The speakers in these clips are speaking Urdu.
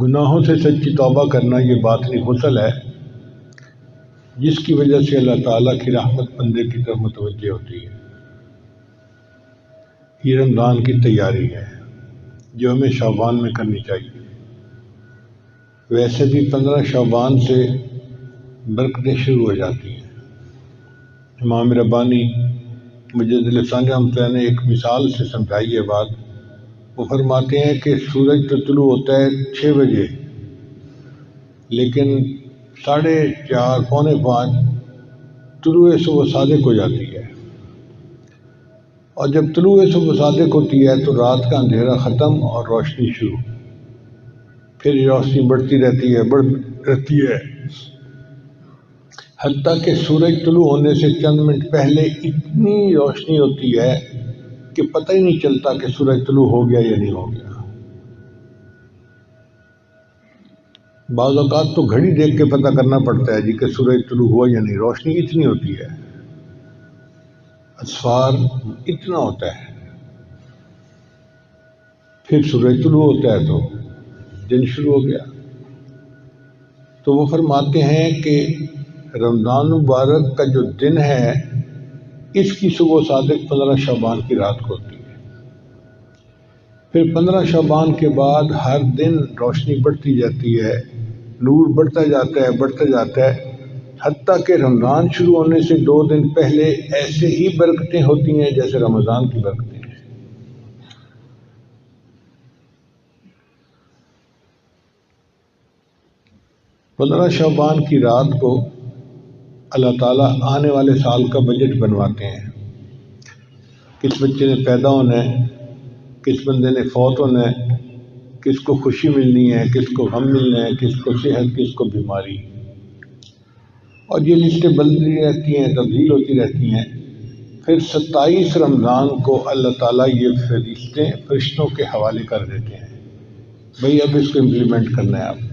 گناہوں سے سچی توبہ کرنا یہ باطنی غسل ہے جس کی وجہ سے اللہ تعالیٰ کی رحمت بندے کی طرف متوجہ ہوتی ہے۔ یہ رمضان کی تیاری ہے جو ہمیں شعبان میں کرنی چاہیے۔ ویسے بھی 15 شعبان سے برکتیں شروع ہو جاتی ہیں۔ امام ربانی مجد لسانی رحمۃ اللہ نے ایک مثال سے سمجھائی ہے بات۔ وہ فرماتے ہیں کہ سورج تو طلوع ہوتا ہے 6 بجے، لیکن 4:30 پونے 5 طلوع صبح صادق ہو جاتی ہے، اور جب طلوع صبح صادق ہوتی ہے تو رات کا اندھیرا ختم اور روشنی شروع، پھر یہ روشنی بڑھتی رہتی ہے حتیٰ کہ سورج طلوع ہونے سے چند منٹ پہلے اتنی روشنی ہوتی ہے کہ پتہ ہی نہیں چلتا کہ سورج طلوع ہو گیا یا نہیں ہو گیا۔ بعض اوقات تو گھڑی دیکھ کے پتہ کرنا پڑتا ہے کہ سورج طلوع ہوا یا نہیں، روشنی اتنی ہوتی ہے، اسفار اتنا ہوتا ہے، پھر سورج طلوع ہوتا ہے تو دن شروع ہو گیا۔ تو وہ فرماتے ہیں کہ رمضان مبارک کا جو دن ہے اس کی صبح صادق 15 شعبان کی رات کو ہوتی ہے۔ پھر 15 شعبان کے بعد ہر دن روشنی بڑھتی جاتی ہے، نور بڑھتا جاتا ہے حتیٰ کہ رمضان شروع ہونے سے 2 دن پہلے ایسے ہی برکتیں ہوتی ہیں جیسے رمضان کی برکتیں ہیں۔ پندرہ شعبان کی رات کو اللہ تعالیٰ آنے والے سال کا بجٹ بنواتے ہیں۔ کس بچے نے پیدا ہونا ہے، کس بندے نے فوت ہونا ہے، کس کو خوشی ملنی ہے، کس کو غم ملنا ہے، کس کو صحت، کس کو بیماری، اور یہ لسٹیں بدلتی رہتی ہیں، تبدیل ہوتی رہتی ہیں۔ پھر 27 رمضان کو اللہ تعالیٰ یہ فرشتوں کے حوالے کر دیتے ہیں، بھئی اب اس کو امپلیمنٹ کرنا ہے آپ نے۔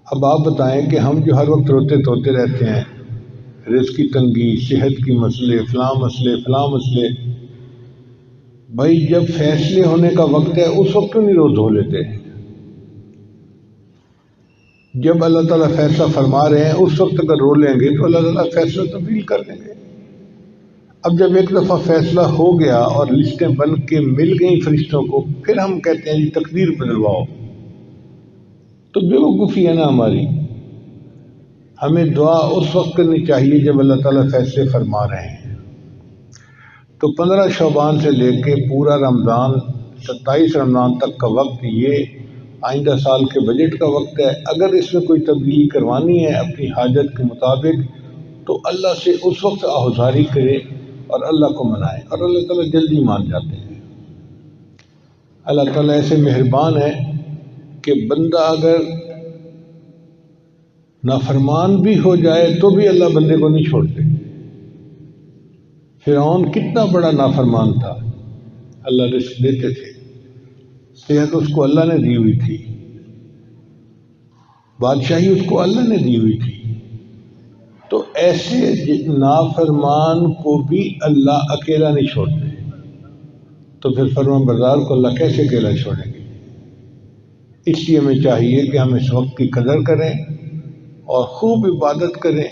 اب آپ بتائیں کہ ہم جو ہر وقت روتے رہتے ہیں، رزق کی تنگی، صحت کی مسئلے، فلاں مسئلے، بھائی جب فیصلے ہونے کا وقت ہے اس وقت کیوں نہیں رو لیتے؟ جب اللہ تعالیٰ فیصلہ فرما رہے ہیں اس وقت اگر رو لیں گے تو اللہ تعالیٰ فیصلہ تبدیل کر دیں گے۔ اب جب ایک دفعہ فیصلہ ہو گیا اور لسٹیں بن کے مل گئیں فرشتوں کو، پھر ہم کہتے ہیں جی تقدیر بدلواؤ، تو بیوقوفی ہے نا ہماری۔ ہمیں دعا اس وقت کرنی چاہیے جب اللہ تعالیٰ فیصلے فرما رہے ہیں۔ تو 15 شعبان سے لے کے پورا رمضان 27 رمضان تک کا وقت یہ آئندہ سال کے بجٹ کا وقت ہے۔ اگر اس میں کوئی تبدیلی کروانی ہے اپنی حاجت کے مطابق تو اللہ سے اس وقت آہوازاری کرے اور اللہ کو منائے، اور اللہ تعالیٰ جلدی مان جاتے ہیں۔ اللہ تعالیٰ ایسے مہربان ہے کہ بندہ اگر نافرمان بھی ہو جائے تو بھی اللہ بندے کو نہیں چھوڑتے۔ فرعون کتنا بڑا نافرمان تھا، اللہ رزق دیتے تھے، صحت اس کو اللہ نے دی ہوئی تھی، بادشاہی اس کو اللہ نے دی ہوئی تھی، تو ایسے نافرمان کو بھی اللہ اکیلا نہیں چھوڑتے، تو پھر فرمان بردار کو اللہ کیسے اکیلا چھوڑیں گے؟ اس لیے ہمیں چاہیے کہ ہم اس وقت کی قدر کریں اور خوب عبادت کریں